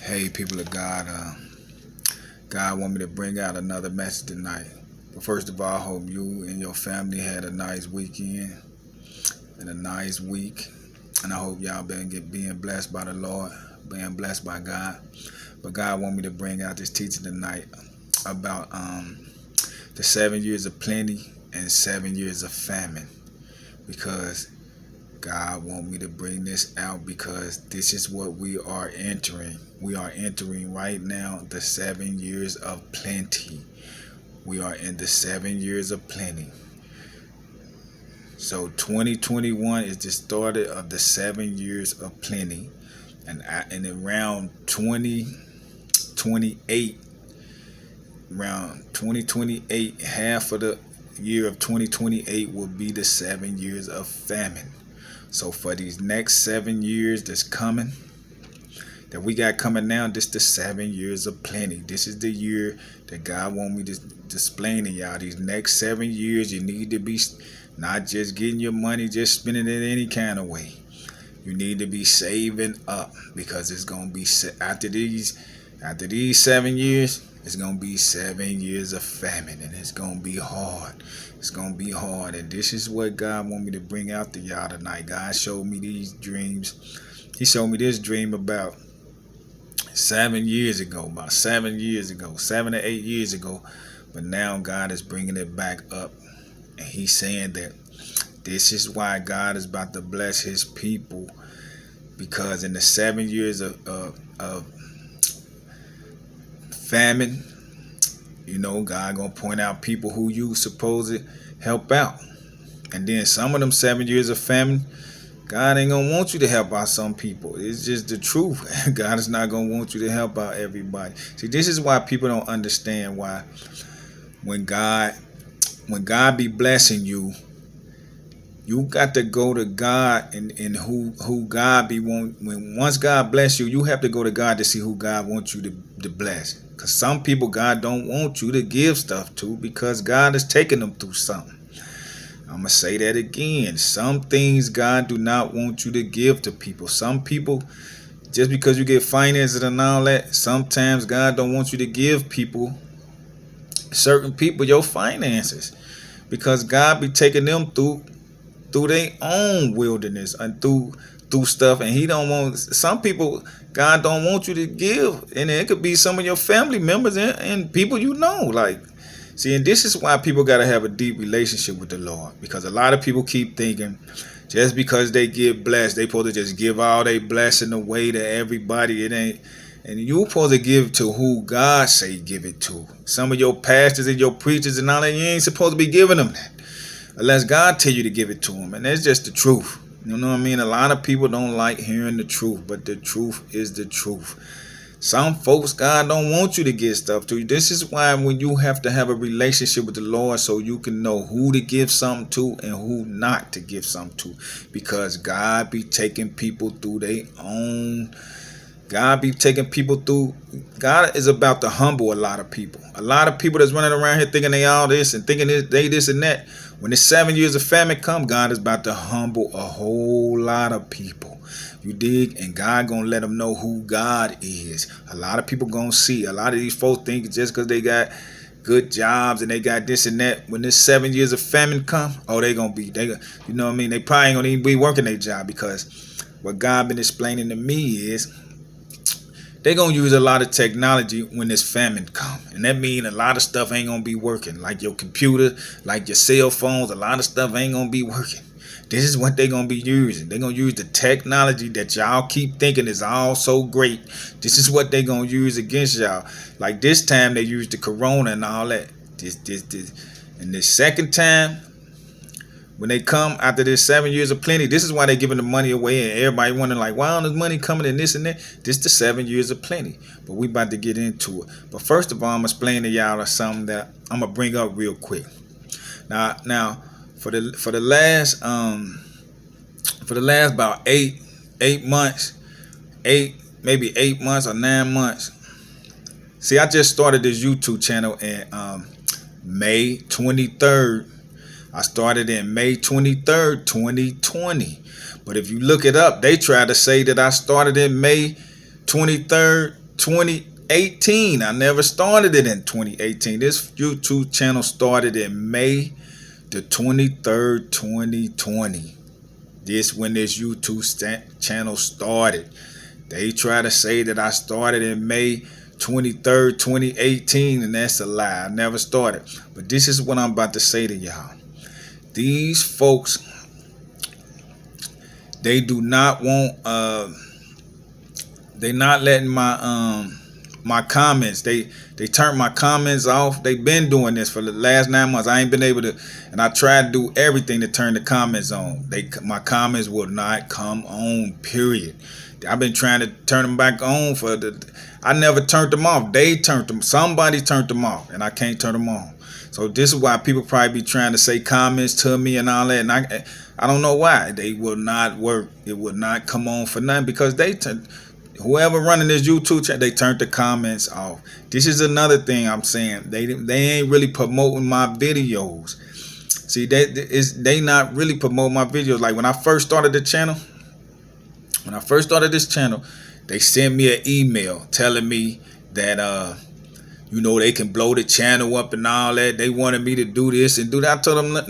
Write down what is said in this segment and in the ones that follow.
Hey, people of God, God want me to bring out another message tonight. But first of all, I hope you and your family had a nice weekend and a nice week. And I hope y'all being blessed by the Lord, being blessed by God. But God want me to bring out this teaching tonight about the 7 years of plenty and 7 years of famine. Because God want me to bring this out because this is what we are entering. We are entering right now the 7 years of plenty. We are in the 7 years of plenty. So 2021 is the start of the 7 years of plenty. And around 2028, half of the year of 2028 will be the 7 years of famine. So for these next 7 years that's coming, that we got coming now, this the 7 years of plenty. This is the year that God want me to explain to y'all. These next 7 years, you need to be not just getting your money, just spending it any kind of way. You need to be saving up because it's gonna be after these 7 years. It's going to be 7 years of famine, and it's going to be hard. It's going to be hard, and this is what God want me to bring out to y'all tonight. God showed me these dreams. He showed me this dream about 7 years ago, 7 to 8 years ago, but now God is bringing it back up, and he's saying that this is why God is about to bless his people, because in the 7 years of famine, God gonna point out people who you supposed to help out. And then some of them 7 years of famine, God ain't gonna want you to help out some people. It's just the truth. God is not gonna want you to help out everybody. See, this is why people don't understand why when God be blessing you, you got to go to God and who God be want. Once God bless you, you have to go to God to see who God wants you to bless. Because some people God don't want you to give stuff to because God is taking them through something. I'm going to say that again. Some things God do not want you to give to people. Some people, just because you get finances and all that, sometimes God don't want you to give certain people your finances. Because God be taking them through their own wilderness and through stuff, and he don't want some people. God don't want you to give, and it could be some of your family members and people like. See, and this is why people got to have a deep relationship with the Lord, because a lot of people keep thinking just because they get blessed, they supposed to just give all their blessing away to everybody. It ain't. And you supposed to give to who God say give it to. Some of your pastors and your preachers and all that, you ain't supposed to be giving them that unless God tell you to give it to them. And that's just the truth. You know what I mean? A lot of people don't like hearing the truth, but the truth is the truth. Some folks, God don't want you to give stuff to you. This is why when you have to have a relationship with the Lord so you can know who to give something to and who not to give something to. Because God be taking people through their own. God is about to humble a lot of people. A lot of people that's running around here thinking they all this and thinking they this and that. When the 7 years of famine come, God is about to humble a whole lot of people. You dig? And God gonna let them know who God is. A lot of people gonna see. A lot of these folks think just because they got good jobs and they got this and that, when this 7 years of famine come, you know what I mean? They probably ain't gonna even be working their job, because what God been explaining to me is they're going to use a lot of technology when this famine comes. And that means a lot of stuff ain't going to be working. Like your computer, like your cell phones, a lot of stuff ain't going to be working. This is what they're going to be using. They're going to use the technology that y'all keep thinking is all so great. This is what they're going to use against y'all. Like this time they used the corona and all that. And this second time, when they come after this 7 years of plenty, this is why they're giving the money away, and everybody wondering like, why is money coming in this and that? This the 7 years of plenty. But we about to get into it. But first of all, I'm gonna explain to y'all something that I'm gonna bring up real quick. Now, for the last about eight months, maybe 8 months or 9 months. See, I just started this YouTube channel in May 23rd. I started in May 23rd, 2020. But if you look it up, they try to say that I started in May 23rd, 2018. I never started it in 2018. This YouTube channel started in May the 23rd, 2020. This when this YouTube channel started. They try to say that I started in May 23rd, 2018, and that's a lie. I never started. But this is what I'm about to say to y'all. These folks, they do not want they not letting my comments. They turned my comments off. They've been doing this for the last 9 months. I ain't been able to, and I tried to do everything to turn the comments on. My comments will not come on, period. I've been trying to turn them back on I never turned them off. They turned them. Somebody turned them off, and I can't turn them on. So this is why people probably be trying to say comments to me and all that, and I don't know why. They will not work. It will not come on for nothing because whoever running this YouTube channel, they turned the comments off. This is another thing I'm saying. They ain't really promoting my videos. See, they not really promoting my videos. Like when I first started the channel, they sent me an email telling me that they can blow the channel up and all that. They wanted me to do this and do that. I told them, I'm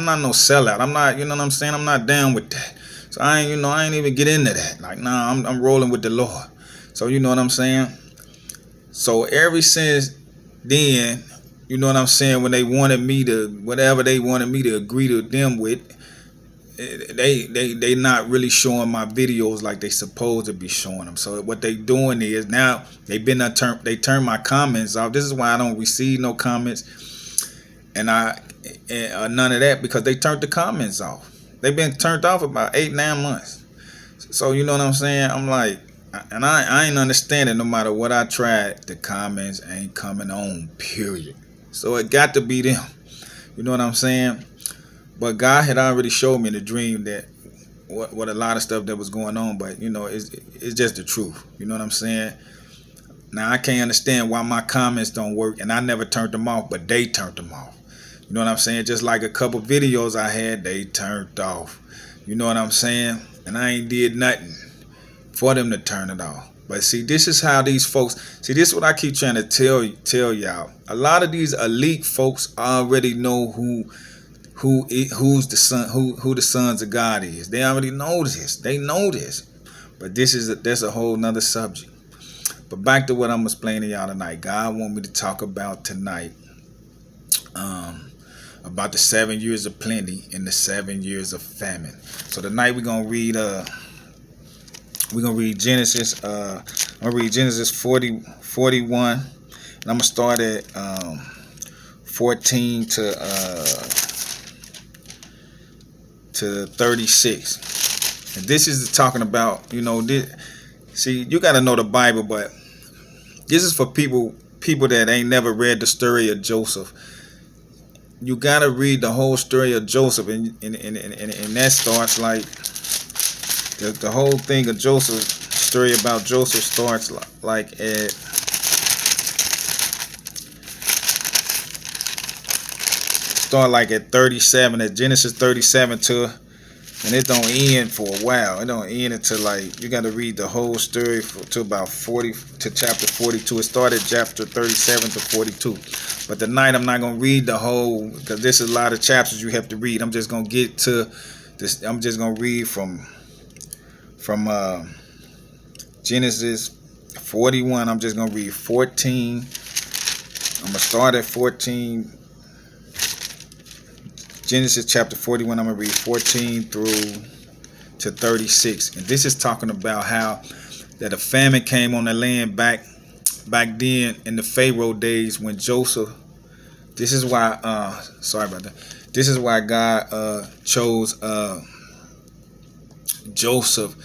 not no sellout. I'm not, you know what I'm saying? I'm not down with that. So I ain't even get into that. Like, nah, I'm rolling with the Lord. So you know what I'm saying? So ever since then, you know what I'm saying, when they wanted me to, whatever they wanted me to agree to them with, they not really showing my videos like they supposed to be showing them. So what they doing is now they turn my comments off. This is why I don't receive no comments and none of that, because they turned the comments off. They've been turned off about 8-9 months. So you know what I'm saying? I'm like, and I ain't understanding. No matter what I tried, the comments ain't coming on, period. So it got to be them. You know what I'm saying? But God had already showed me in a dream that what a lot of stuff that was going on, but it's just the truth. You know what I'm saying? Now I can't understand why my comments don't work, and I never turned them off, but they turned them off. You know what I'm saying? Just like a couple videos I had, they turned off. You know what I'm saying? And I ain't did nothing for them to turn it off. But see, this is how these folks, see, this is what I keep trying to tell y'all. A lot of these elite folks already know who's the son, who the sons of God is. They already know this. They know this. But that's a whole nother subject. But back to what I'm explaining to y'all tonight. God want me to talk about tonight about the 7 years of plenty and the 7 years of famine. So tonight we're gonna read Genesis. I'm gonna read Genesis 41, and I'm gonna start at 14 to 36. And this is talking about, see, you got to know the Bible, but this is for people that ain't never read the story of Joseph. You got to read the whole story of Joseph, and that starts like the whole thing of Joseph. Story about Joseph starts like at start like at 37, at Genesis 37 and it don't end for a while. It don't end until like, you got to read the whole story to about 40 to chapter 42. It started chapter 37 to 42. But tonight I'm not going to read the whole, because this is a lot of chapters you have to read. I'm just going to get to this. I'm just going to read from Genesis 41. I'm just going to read 14. I'm going to start at 14. Genesis chapter 41, I'm going to read 14 through to 36. And this is talking about how that a famine came on the land back then in the Pharaoh days when Joseph, this is why, sorry about that. This is why God chose Joseph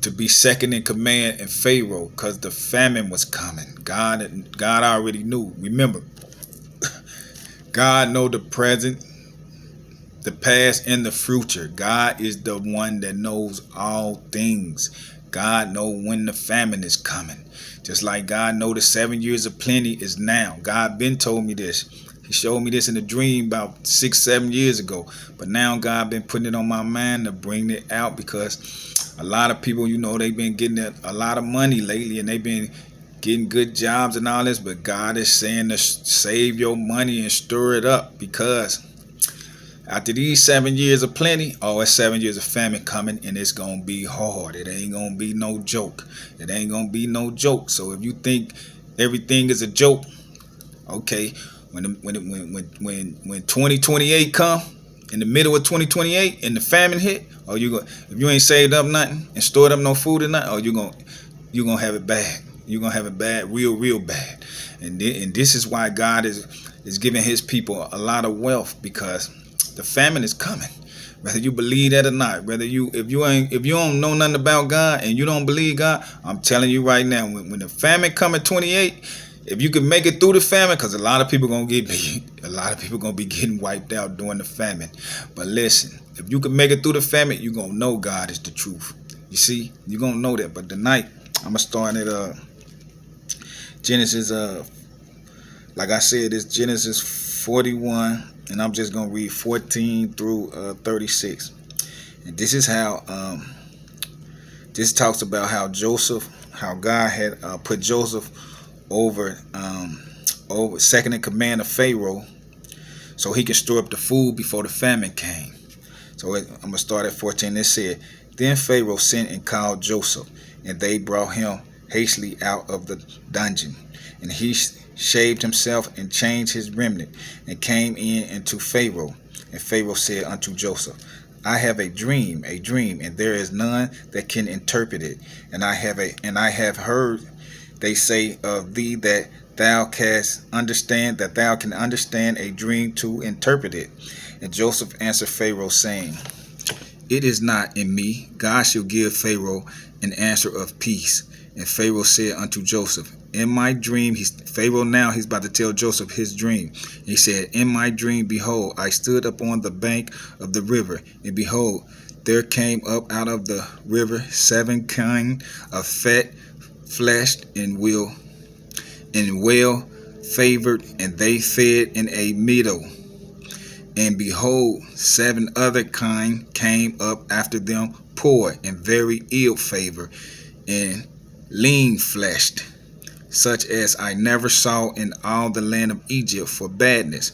to be second in command in Pharaoh, because the famine was coming. God already knew. Remember, God know the present, the past, and the future. God is the one that knows all things. God know when the famine is coming. Just like God know the 7 years of plenty is now. God been told me this. He showed me this in a dream about 6, 7 years ago. But now God been putting it on my mind to bring it out, because a lot of people, they've been getting a lot of money lately, and they've been getting good jobs and all this. But God is saying to save your money and stir it up, because after these 7 years of plenty, it's 7 years of famine coming, and it's going to be hard. It ain't going to be no joke. It ain't going to be no joke. So if you think everything is a joke, okay, when 2028 come, in the middle of 2028, and the famine hit, if you ain't saved up nothing and stored up no food or nothing, you're going to have it bad. You're going to have it bad, real bad. And this is why God is giving his people a lot of wealth, because the famine is coming, whether you believe that or not. If you don't know nothing about God and you don't believe God, I'm telling you right now, when the famine come at 28, if you can make it through the famine, because a lot of people gonna be getting wiped out during the famine. But listen, if you can make it through the famine, you're gonna know God is the truth. You see, you're gonna know that. But tonight, I'm gonna start at Genesis. Like I said, it's Genesis 41. And I'm just going to read 14 through 36. And this is how, this talks about how God had put Joseph over second in command of Pharaoh, so he could store up the food before the famine came. So I'm going to start at 14. It said, then Pharaoh sent and called Joseph, and they brought him hastily out of the dungeon. And he shaved himself and changed his remnant, and came in unto Pharaoh. And Pharaoh said unto Joseph, I have a dream, and there is none that can interpret it. And I have heard they say of thee that thou can understand a dream to interpret it. And Joseph answered Pharaoh, saying, it is not in me. God shall give Pharaoh an answer of peace. And Pharaoh said unto Joseph, in my dream, Pharaoh now, he's about to tell Joseph his dream. He said, in my dream, behold, I stood upon the bank of the river, and behold, there came up out of the river 7 kind of fat, fleshed, and well favored, and they fed in a meadow. And behold, 7 other kind came up after them, poor and very ill favored, and lean-fleshed, such as I never saw in all the land of Egypt for badness.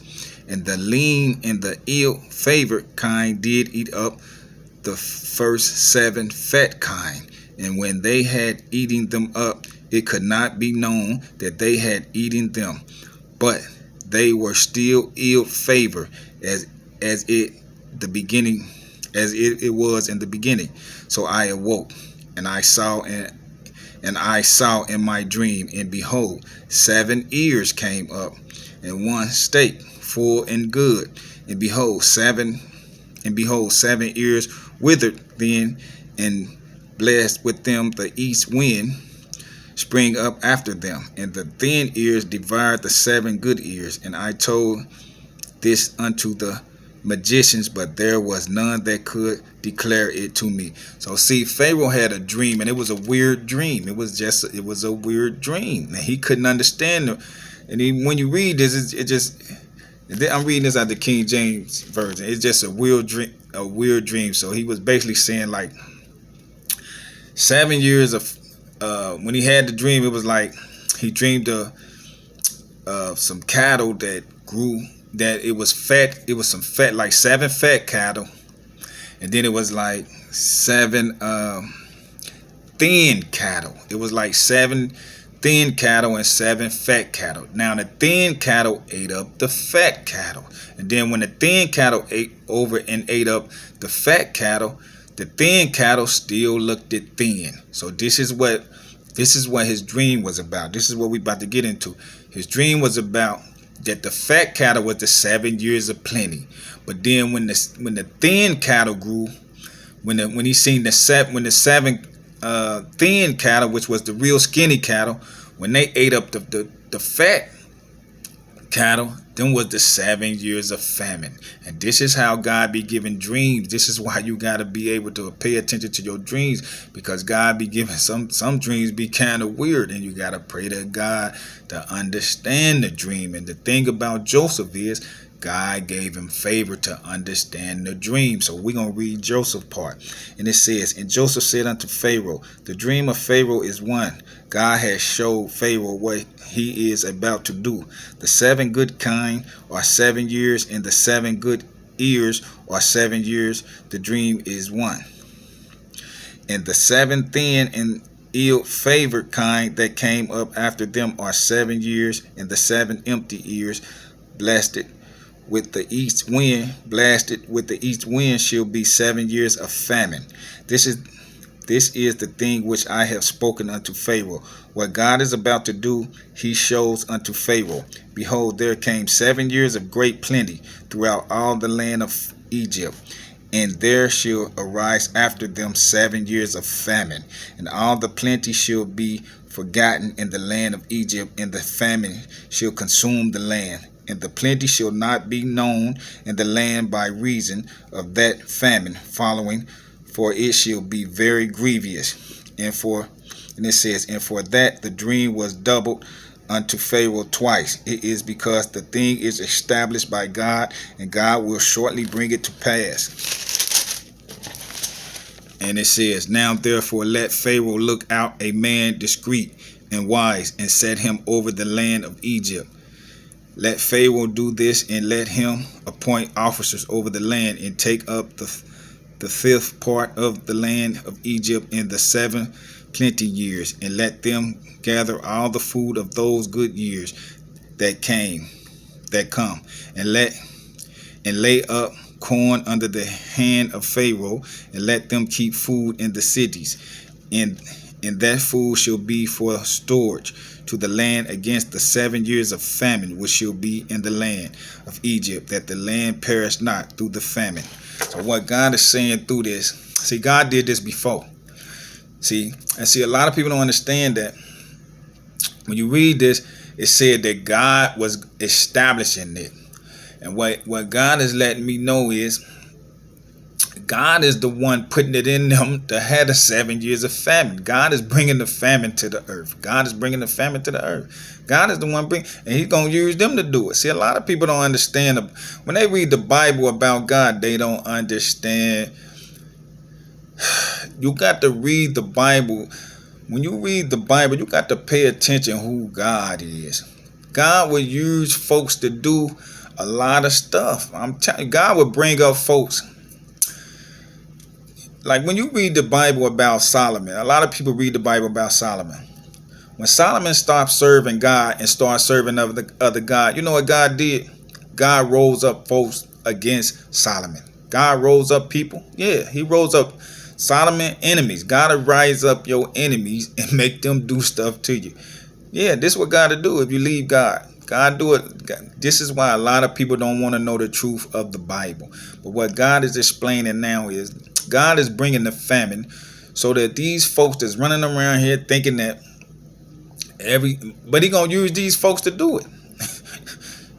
And the lean and the ill-favored kind did eat up the first 7 fat kind. And when they had eaten them up, it could not be known that they had eaten them, but they were still ill-favored as it was in the beginning. So I awoke, and I saw in my dream, and behold, 7 ears came up, and one steak full and good, and behold, 7 ears withered then, and blessed with them the east wind spring up after them, and the thin ears devoured the 7 good ears. And I told this unto the magicians, but there was none that could declare it to me. So see, Pharaoh had a dream, and it was a weird dream. It was a weird dream, and he couldn't understand it. And when you read this, I'm reading this out the King James version. It's just a weird dream. So he was basically saying, like, 7 years of when he had the dream, it was like he dreamed of some cattle that grew, that it was fat. It was some fat, like 7 fat cattle, and then it was like 7 thin cattle. It was like 7 thin cattle and 7 fat cattle. Now the thin cattle ate up the fat cattle, and then when the thin cattle ate up the fat cattle, the thin cattle still looked it thin. So this is what his dream was about. This is what we about to get into. His dream was about that the fat cattle was the 7 years of plenty, but then when the thin cattle grew, when he seen the 7 thin cattle, which was the real skinny cattle, when they ate up the fat cattle, Them was the 7 years of famine. And this is how God be giving dreams. This is why you got to be able to pay attention to your dreams, because God be giving some dreams be kind of weird, and you got to pray to God to understand the dream. And the thing about Joseph is God gave him favor to understand the dream. So we're going to read Joseph part. And it says, and Joseph said unto Pharaoh, the dream of Pharaoh is one. God has showed Pharaoh what he is about to do. The 7 good kine are 7 years, and the 7 good ears are 7 years. The dream is one. And the 7 thin and ill-favored kind that came up after them are 7 years, and the 7 empty ears blasted with the east wind, shall be 7 years of famine. This is the thing which I have spoken unto Pharaoh. What God is about to do, he shows unto Pharaoh. Behold, there came 7 years of great plenty throughout all the land of Egypt. And there shall arise after them 7 years of famine, and all the plenty shall be forgotten in the land of Egypt, and the famine shall consume the land. And the plenty shall not be known in the land by reason of that famine following, for it shall be very grievous. And it says, and for that the dream was doubled unto Pharaoh twice. It is because the thing is established by God, and God will shortly bring it to pass. And it says, now therefore let Pharaoh look out a man discreet and wise, and set him over the land of Egypt. Let Pharaoh do this, and let him appoint officers over the land, and take up the 5th part of the land of Egypt in the 7 plenty years, and let them gather all the food of those good years that come, and lay up corn under the hand of Pharaoh, and let them keep food in the cities, and that food shall be for storage to the land against the 7 years of famine which shall be in the land of Egypt, that the land perish not through the famine. So what God is saying through this, see, God did this before. See, a lot of people don't understand that. When you read this, it said that God was establishing it. And what God is letting me know is God is the one putting it in them to have the 7 years of famine. God is bringing the famine to the earth. God is bringing the famine to the earth. God is the one and he's going to use them to do it. See, a lot of people don't understand. When they read the Bible about God, they don't understand. You got to read the Bible. When you read the Bible, you got to pay attention who God is. God will use folks to do a lot of stuff. I'm telling you, God will bring up folks. Like when you read the Bible about Solomon, a lot of people read the Bible about Solomon. When Solomon stopped serving God and started serving other God, you know what God did? God rose up folks against Solomon. God rose up people. Yeah, he rose up Solomon enemies. God will rise up your enemies and make them do stuff to you. Yeah, this is what God will do if you leave God. God do it. This is why a lot of people don't want to know the truth of the Bible. But what God is explaining now is God is bringing the famine so that these folks that's running around here thinking that but he gonna use these folks to do it.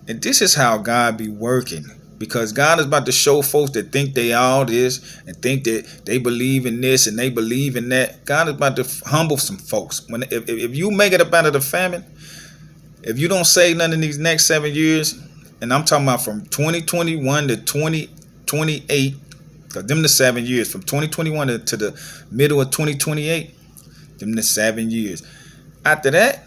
And this is how God be working, because God is about to show folks that think they all this and think that they believe in this and they believe in that. God is about to humble some folks. If you make it up out of the famine, if you don't say nothing in these next 7 years, and I'm talking about from 2021 to 2028, because them the 7 years, from 2021 to the middle of 2028, them the 7 years. After that,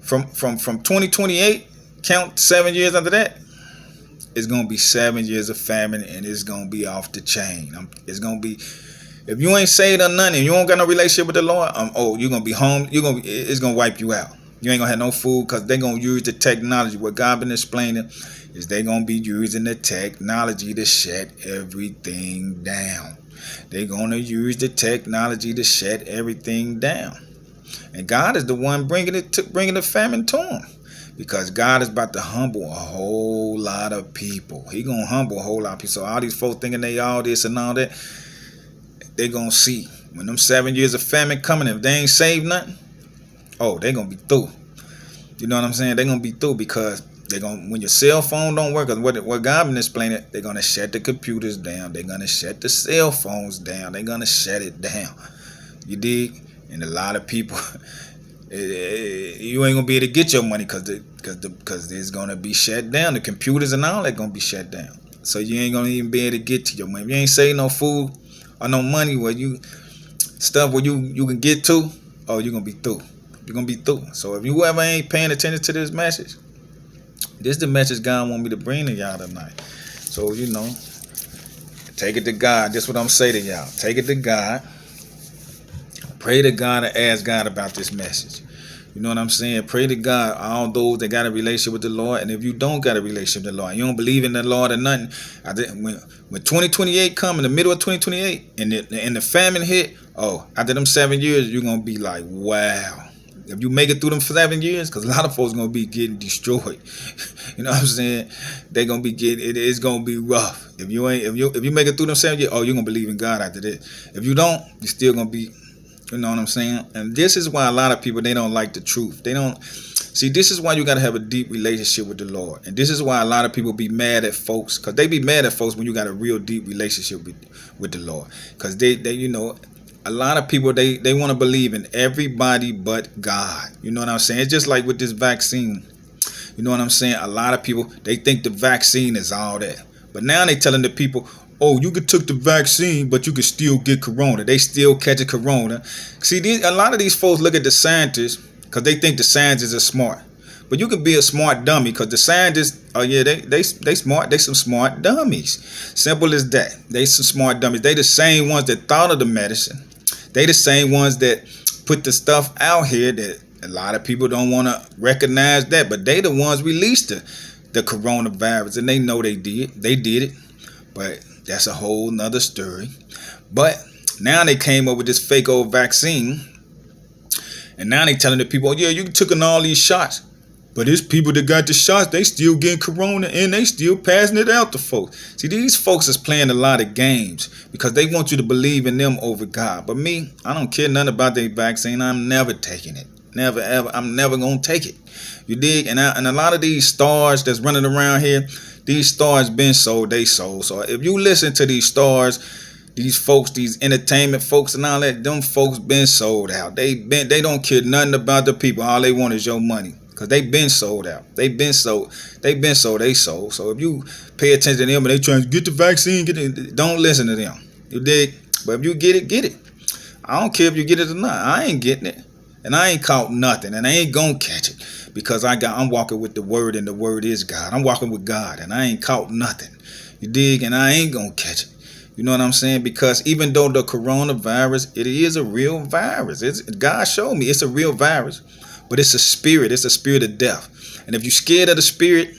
from 2028, count 7 years after that, it's going to be 7 years of famine, and it's going to be off the chain. It's going to be, if you ain't saved or nothing, and you don't got no relationship with the Lord, you're going to be home. It's going to wipe you out. You ain't going to have no food, because they're going to use the technology. What God been explaining is they're going to be using the technology to shut everything down. They're going to use the technology to shut everything down. And God is the one bringing the famine to them, because God is about to humble a whole lot of people. He going to humble a whole lot of people. So all these folks thinking they all this and all that, they going to see when them 7 years of famine coming, if they ain't saved nothing, they're going to be through. You know what I'm saying? They're going to be through, because They're gonna, when your cell phone don't work, cause what God been explaining, they're gonna shut the computers down. They're gonna shut the cell phones down. They're gonna shut it down. You dig? And a lot of people, you ain't gonna be able to get your money because it's gonna be shut down. The computers and all that gonna be shut down. So you ain't gonna even be able to get to your money. If you ain't saving no food or no money where you stuff where you can get to, oh, you're gonna be through. You're gonna be through. So if you ever ain't paying attention to this message, this is the message God want me to bring to y'all tonight. So take it to God. This is what I'm saying to y'all. Take it to God. Pray to God and ask God about this message. You know what I'm saying? Pray to God, all those that got a relationship with the Lord. And if you don't got a relationship with the Lord, you don't believe in the Lord or nothing, when 2028 come, in the middle of 2028, and the famine hit, after them 7 years, you're going to be like, wow. If you make it through them 7 years, because a lot of folks going to be getting destroyed. You know what I'm saying? They're going to be it's going to be rough. If you make it through them 7 years, you're going to believe in God after this. If you don't, you're still going to be, you know what I'm saying? And this is why a lot of people, they don't like the truth. They don't see. This is why you got to have a deep relationship with the Lord. And this is why a lot of people be mad at folks, because they be mad at folks when you got a real deep relationship with the Lord. Because they a lot of people, they want to believe in everybody but God. You know what I'm saying? It's just like with this vaccine. You know what I'm saying? A lot of people, they think the vaccine is all that. But now they telling the people, you could took the vaccine, but you could still get corona. They still catch a corona. See, a lot of these folks look at the scientists because they think the scientists are smart. But you can be a smart dummy because the scientists, they smart. They some smart dummies. Simple as that. They some smart dummies. They the same ones that thought of the medicine. They the same ones that put the stuff out here that a lot of people don't want to recognize that. But they the ones released the coronavirus, and they know they did. They did it. But that's a whole nother story. But now they came up with this fake old vaccine. And now they telling the people, you took in all these shots. But it's people that got the shots, they still getting corona and they still passing it out to folks. See, these folks is playing a lot of games because they want you to believe in them over God. But me, I don't care nothing about their vaccine. I'm never taking it. Never, ever. I'm never going to take it. You dig? And a lot of these stars that's running around here, these stars been sold, they sold. So if you listen to these stars, these folks, these entertainment folks and all that, them folks been sold out. They don't care nothing about the people. All they want is your money. Because they been sold out. They sold. So if you pay attention to them and they trying to get the vaccine, don't listen to them. You dig? But if you get it. I don't care if you get it or not. I ain't getting it. And I ain't caught nothing. And I ain't gonna catch it. Because I'm walking with the word, and the word is God. I'm walking with God, and I ain't caught nothing. You dig? And I ain't gonna catch it. You know what I'm saying? Because even though the coronavirus, it is a real virus. God showed me it's a real virus. But it's a spirit. It's a spirit of death. And if you're scared of the spirit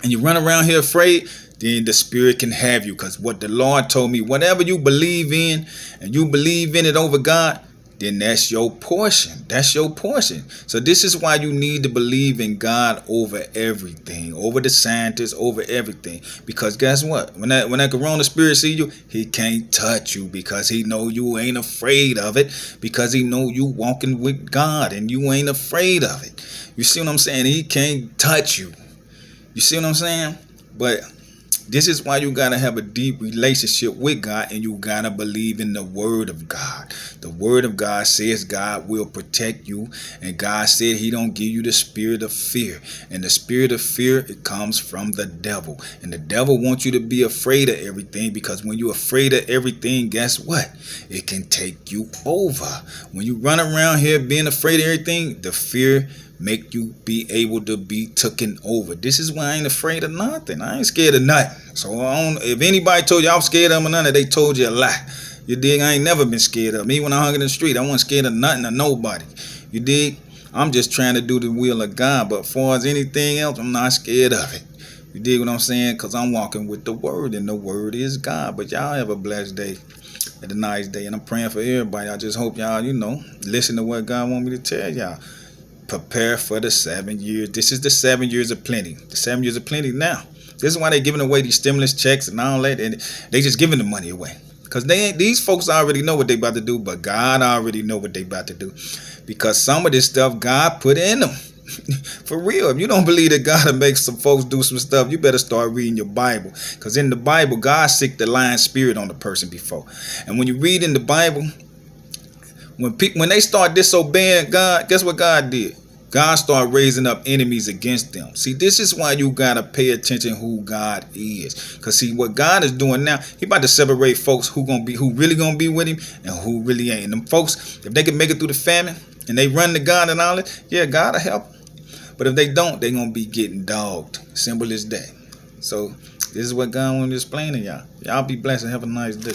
and you run around here afraid, then the spirit can have you. Because what the Lord told me, whatever you believe in and you believe in it over God, then that's your portion. That's your portion. So this is why you need to believe in God over everything, over the scientists, over everything. Because guess what? When that corona spirit see you, he can't touch you because he know you ain't afraid of it. Because he know you walking with God and you ain't afraid of it. You see what I'm saying? He can't touch you. You see what I'm saying? But this is why you got to have a deep relationship with God, and you got to believe in the word of God. The word of God says God will protect you, and God said he don't give you the spirit of fear. And the spirit of fear, it comes from the devil. And the devil wants you to be afraid of everything, because when you're afraid of everything, guess what? It can take you over. When you run around here being afraid of everything, the fear make you be able to be taken over. This is why I ain't afraid of nothing. I ain't scared of nothing. So if anybody told you I was scared of them or nothing, they told you a lie. You dig? I ain't never been scared of me. When I hung in the street, I wasn't scared of nothing or nobody. You dig? I'm just trying to do the will of God. But as far as anything else, I'm not scared of it. You dig what I'm saying? Because I'm walking with the word, and the word is God. But y'all have a blessed day and a nice day. And I'm praying for everybody. I just hope y'all, listen to what God want me to tell y'all. Prepare for the 7 years. This is the 7 years of plenty. The 7 years of plenty now. This is why they're giving away these stimulus checks and all that. And they just giving the money away. Because these folks already know what they about to do. But God already know what they about to do. Because some of this stuff God put in them. For real, if you don't believe that God will make some folks do some stuff, you better start reading your Bible. Because in the Bible, God sicked the lying spirit on the person before. And when you read in the Bible, when they start disobeying God, guess what God did? God started raising up enemies against them. See, this is why you gotta pay attention who God is. Cause see, what God is doing now, He about to separate folks who really gonna be with Him and who really ain't. And them folks, if they can make it through the famine and they run to God and all that, yeah, God will help them. But if they don't, they gonna be getting dogged. Simple as that. So this is what God wanted to explain to y'all. Y'all be blessed and have a nice day.